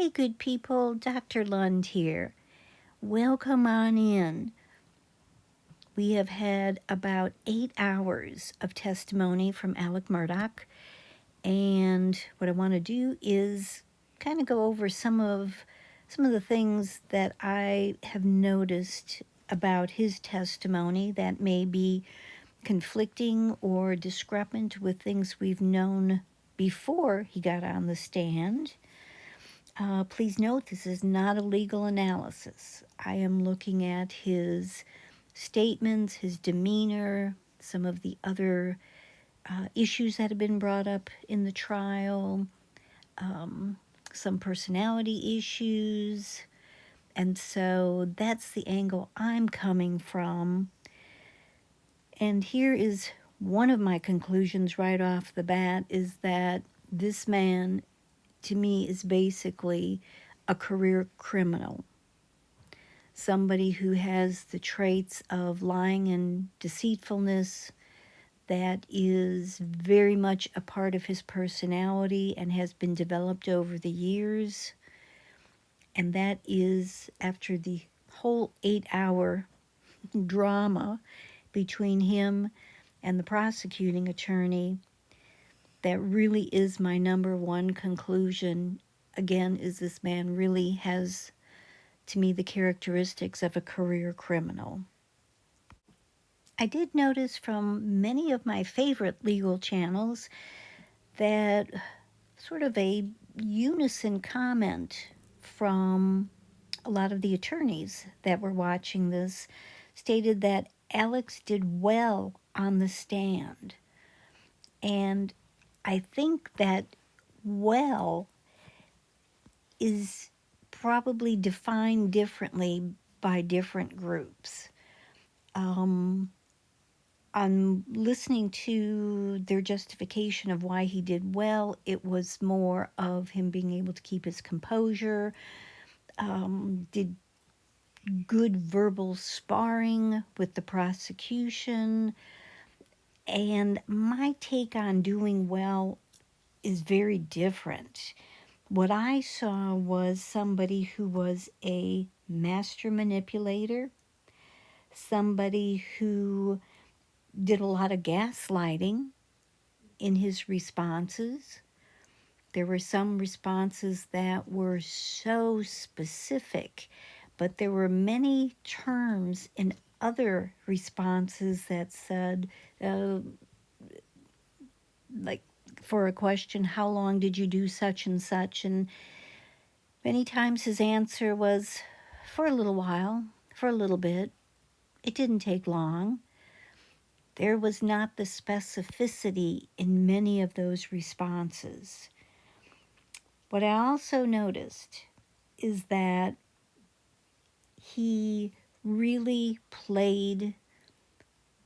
Hey, good people, Dr. Lund here. Welcome on in. We have had about 8 hours of testimony from Alex Murdaugh, and what I want to do is kind of go over some of the things that I have noticed about his testimony that may be conflicting or discrepant with things we've known before he got on the stand. Please note this is not a legal analysis. I am looking at his statements, his demeanor, some of the other issues that have been brought up in the trial, some personality issues. And so that's the angle I'm coming from. And here is one of my conclusions right off the bat is that this man, to me, is basically a career criminal. Somebody who has the traits of lying and deceitfulness that is very much a part of his personality and has been developed over the years. And that is after the whole 8-hour drama between him and the prosecuting attorney. That really is my number one conclusion. Again, is this man really has, to me, the characteristics of a career criminal. I did notice from many of my favorite legal channels that sort of a unison comment from a lot of the attorneys that were watching this stated that Alex did well on the stand. And I think that well is probably defined differently by different groups. On listening to their justification of why he did well, it was more of him being able to keep his composure, did good verbal sparring with the prosecution. And my take on doing well is very different. What I saw was somebody who was a master manipulator, somebody who did a lot of gaslighting in his responses. There were some responses that were so specific, but there were many terms in other responses that said, like for a question, how long did you do such and such? And many times his answer was, for a little while, for a little bit. It didn't take long. There was not the specificity in many of those responses. What I also noticed is that he really played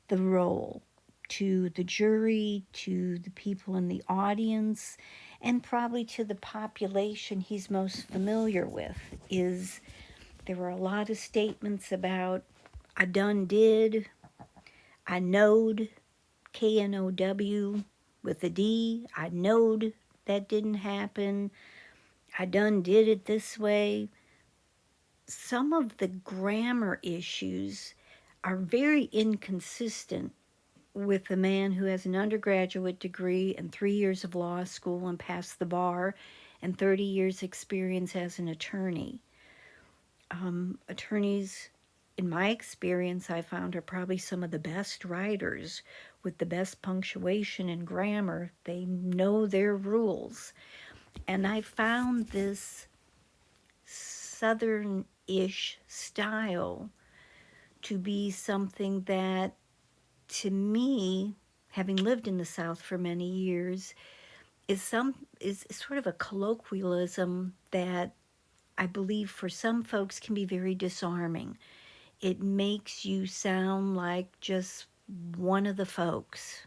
the role to the jury, to the people in the audience, and probably to the population he's most familiar with. There were a lot of statements about, I done did, I knowed, K-N-O-W with a D, I knowed that didn't happen, I done did it this way. Some of the grammar issues are very inconsistent with a man who has an undergraduate degree and 3 years of law school and passed the bar and 30 years experience as an attorney. Attorneys, in my experience, I found are probably some of the best writers with the best punctuation and grammar. They know their rules. And I found this Southern-ish style to be something that, to me, having lived in the South for many years, is sort of a colloquialism that I believe for some folks can be very disarming. It makes you sound like just one of the folks.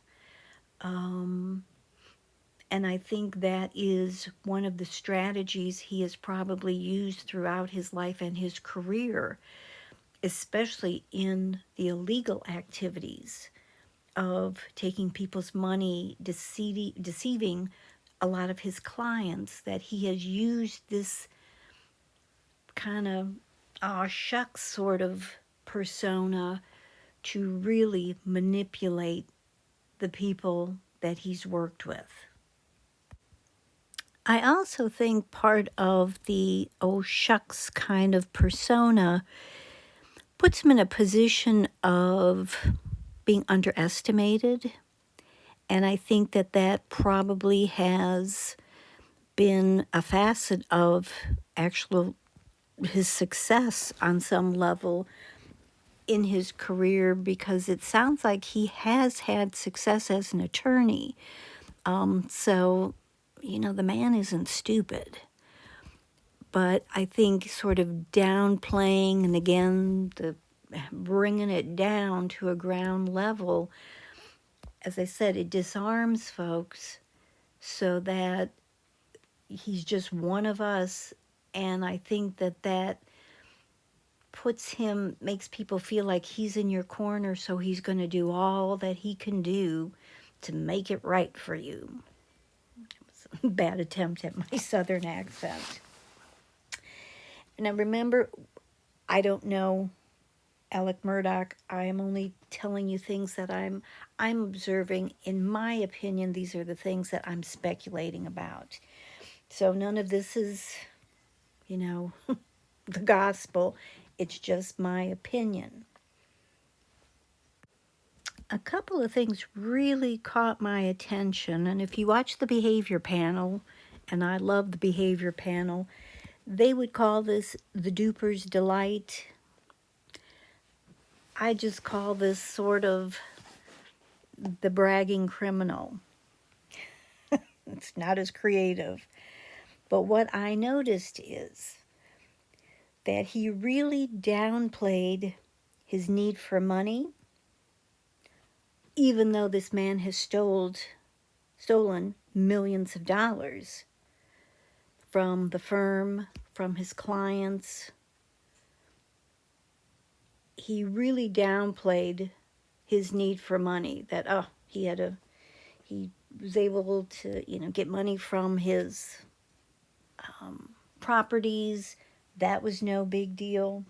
And I think that is one of the strategies he has probably used throughout his life and his career, especially in the illegal activities of taking people's money, deceiving a lot of his clients, that he has used this kind of aw shucks sort of persona to really manipulate the people that he's worked with. I also think part of the oh shucks kind of persona puts him in a position of being underestimated. And I think that that probably has been a facet of actual his success on some level in his career, because it sounds like he has had success as an attorney. So, you know, the man isn't stupid. But I think sort of downplaying and again, the bringing it down to a ground level, as I said, it disarms folks so that he's just one of us. And I think that that makes people feel like he's in your corner, so he's going to do all that he can do to make it right for you. Bad attempt at my southern accent. Now remember, I don't know Alex Murdaugh. I am only telling you things that I'm observing. In my opinion, these are the things that I'm speculating about. So none of this is, you know, the gospel. It's just my opinion. A couple of things really caught my attention, and if you watch the behavior panel, and I love the behavior panel, they would call this the duper's delight. I just call this sort of the bragging criminal. It's not as creative. But what I noticed is that he really downplayed his need for money, even though this man has stolen millions of dollars from the firm, from his clients. He really downplayed his need for money, that he was able to, you know, get money from his properties. That was no big deal.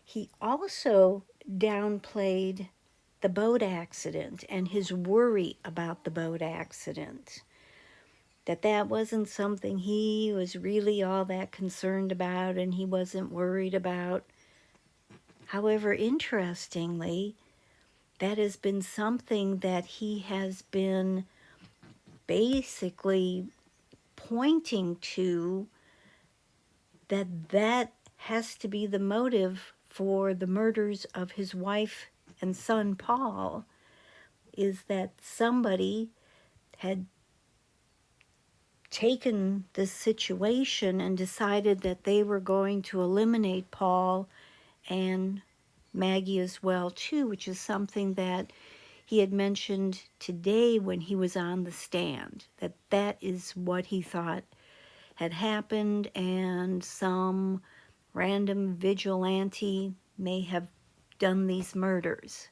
He also downplayed the boat accident and his worry about the boat accident. That wasn't something he was really all that concerned about and he wasn't worried about. However, interestingly, that has been something that he has been basically pointing to, that has to be the motive for the murders of his wife and son, Paul, is that somebody had taken this situation and decided that they were going to eliminate Paul and Maggie as well too, which is something that he had mentioned today when he was on the stand, that is what he thought had happened, and some random vigilante may have done these murders.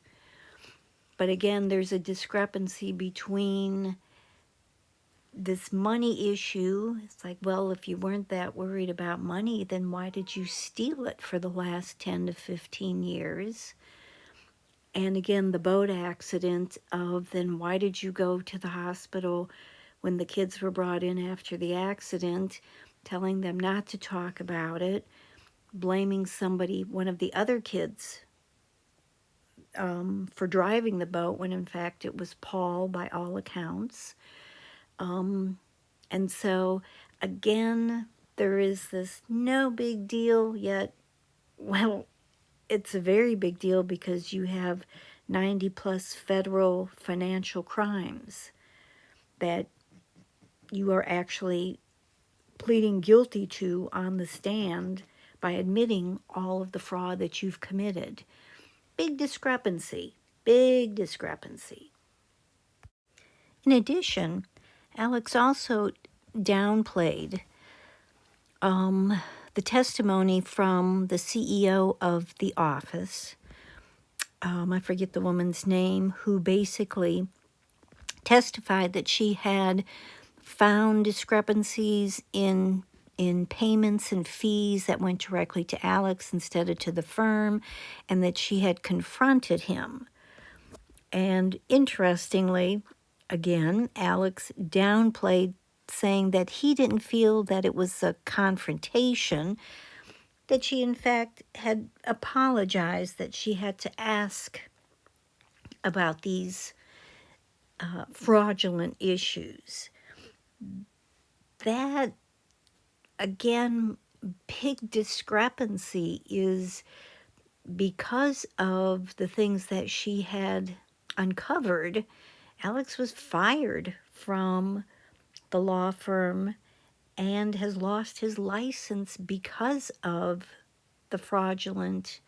But again, there's a discrepancy between this money issue. It's like, well, if you weren't that worried about money, then why did you steal it for the last 10 to 15 years? And again, the boat accident of, then why did you go to the hospital when the kids were brought in after the accident, telling them not to talk about it, blaming somebody, one of the other kids, for driving the boat, when in fact it was Paul by all accounts. And so, again, there is this no big deal, yet, well, it's a very big deal because you have 90 plus federal financial crimes that you are actually pleading guilty to on the stand by admitting all of the fraud that you've committed. Big discrepancy, big discrepancy. In addition, Alex also downplayed the testimony from the CEO of the office. I forget the woman's name, who basically testified that she had found discrepancies in in payments and fees that went directly to Alex instead of to the firm, and that she had confronted him. And interestingly, again, Alex downplayed, saying that he didn't feel that it was a confrontation, that she in fact had apologized, that she had to ask about these fraudulent issues. That, again, big discrepancy is because of the things that she had uncovered. Alex was fired from the law firm and has lost his license because of the fraudulent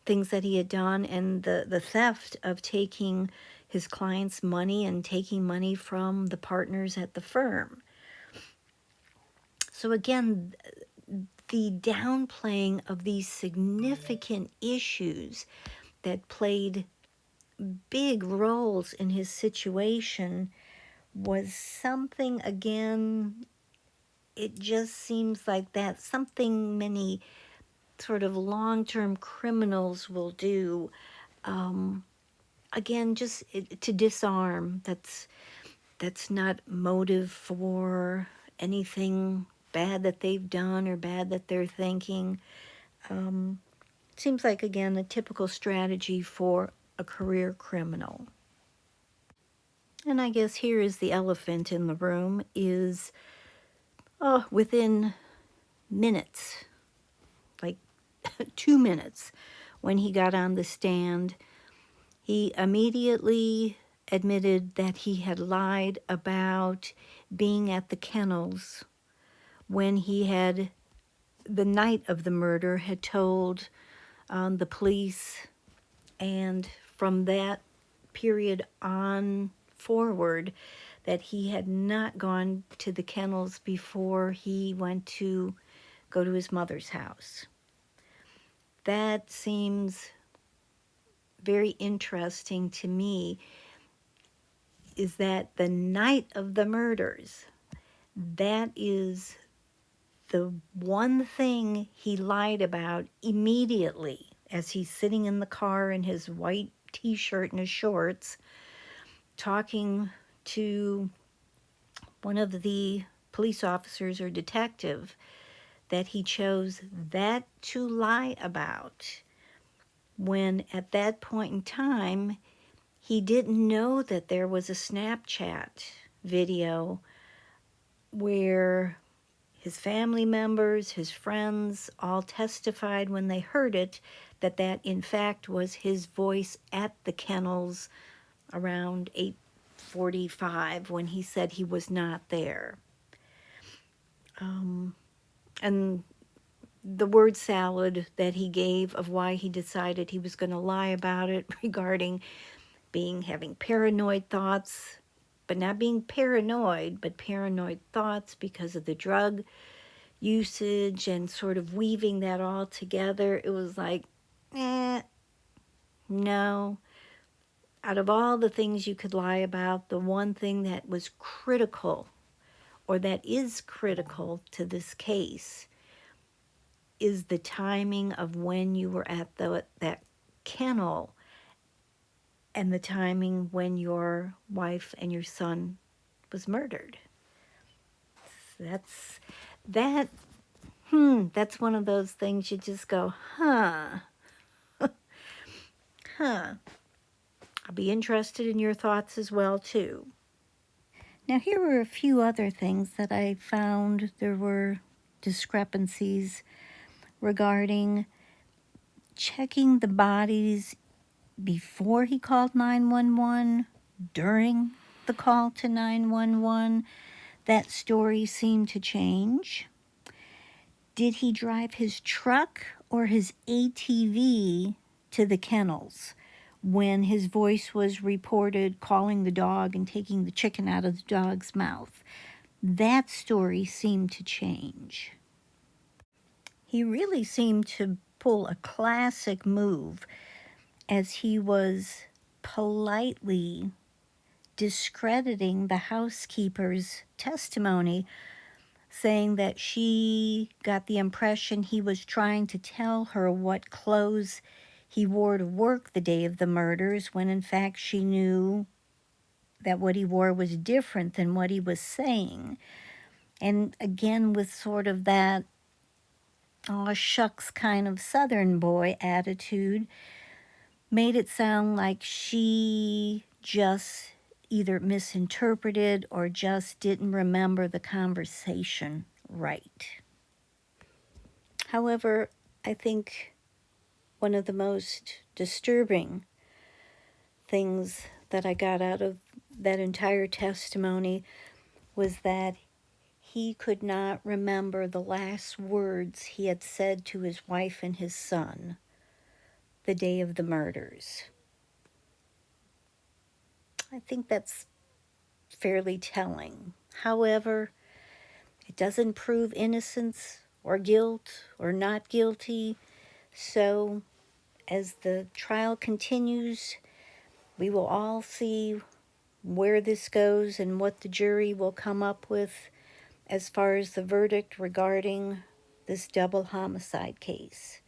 things that he had done, and the theft of taking his client's money and taking money from the partners at the firm. So again, the downplaying of these significant issues that played big roles in his situation was something, again, it just seems like that's something many sort of long-term criminals will do. Again, just to disarm. That's not motive for anything bad that they've done or bad that they're thinking. Seems like, again, a typical strategy for a career criminal. And I guess here is the elephant in the room is, within minutes, like 2 minutes, when he got on the stand, he immediately admitted that he had lied about being at the kennels when he had, the night of the murder, had told the police, and from that period on forward, that he had not gone to the kennels before he went to go to his mother's house. That seems very interesting to me, is that the night of the murders, that is the one thing he lied about immediately as he's sitting in the car in his white t-shirt and his shorts, talking to one of the police officers or detective, that he chose that to lie about, when at that point in time he didn't know that there was a Snapchat video where his family members, his friends, all testified when they heard it that that in fact was his voice at the kennels around 8:45 when he said he was not there. And the word salad that he gave of why he decided he was going to lie about it, regarding having paranoid thoughts, but not being paranoid, but paranoid thoughts because of the drug usage, and sort of weaving that all together, it was like, no. Out of all the things you could lie about, the one thing that was critical, or that is critical to this case, is the timing of when you were at that kennel, and the timing when your wife and your son was murdered. That's one of those things you just go, huh. I'll be interested in your thoughts as well, too. Now, here were a few other things that I found there were discrepancies regarding checking the bodies before he called 911, during the call to 911. That story seemed to change. Did he drive his truck or his ATV to the kennels when his voice was reported calling the dog and taking the chicken out of the dog's mouth? That story seemed to change. He really seemed to pull a classic move as he was politely discrediting the housekeeper's testimony, saying that she got the impression he was trying to tell her what clothes he wore to work the day of the murders, when in fact she knew that what he wore was different than what he was saying. And again, with sort of that, oh, shucks kind of Southern boy attitude, made it sound like she just either misinterpreted or just didn't remember the conversation right. However, I think one of the most disturbing things that I got out of that entire testimony was that he could not remember the last words he had said to his wife and his son the day of the murders. I think that's fairly telling. However, it doesn't prove innocence or guilt or not guilty. So, as the trial continues, we will all see where this goes and what the jury will come up with as far as the verdict regarding this double homicide case.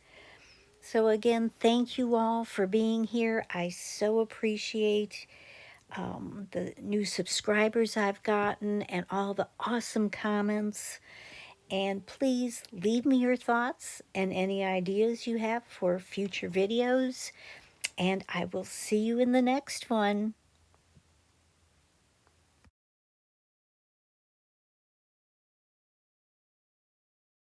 So again, thank you all for being here. I so appreciate the new subscribers I've gotten and all the awesome comments. And please leave me your thoughts and any ideas you have for future videos. And I will see you in the next one.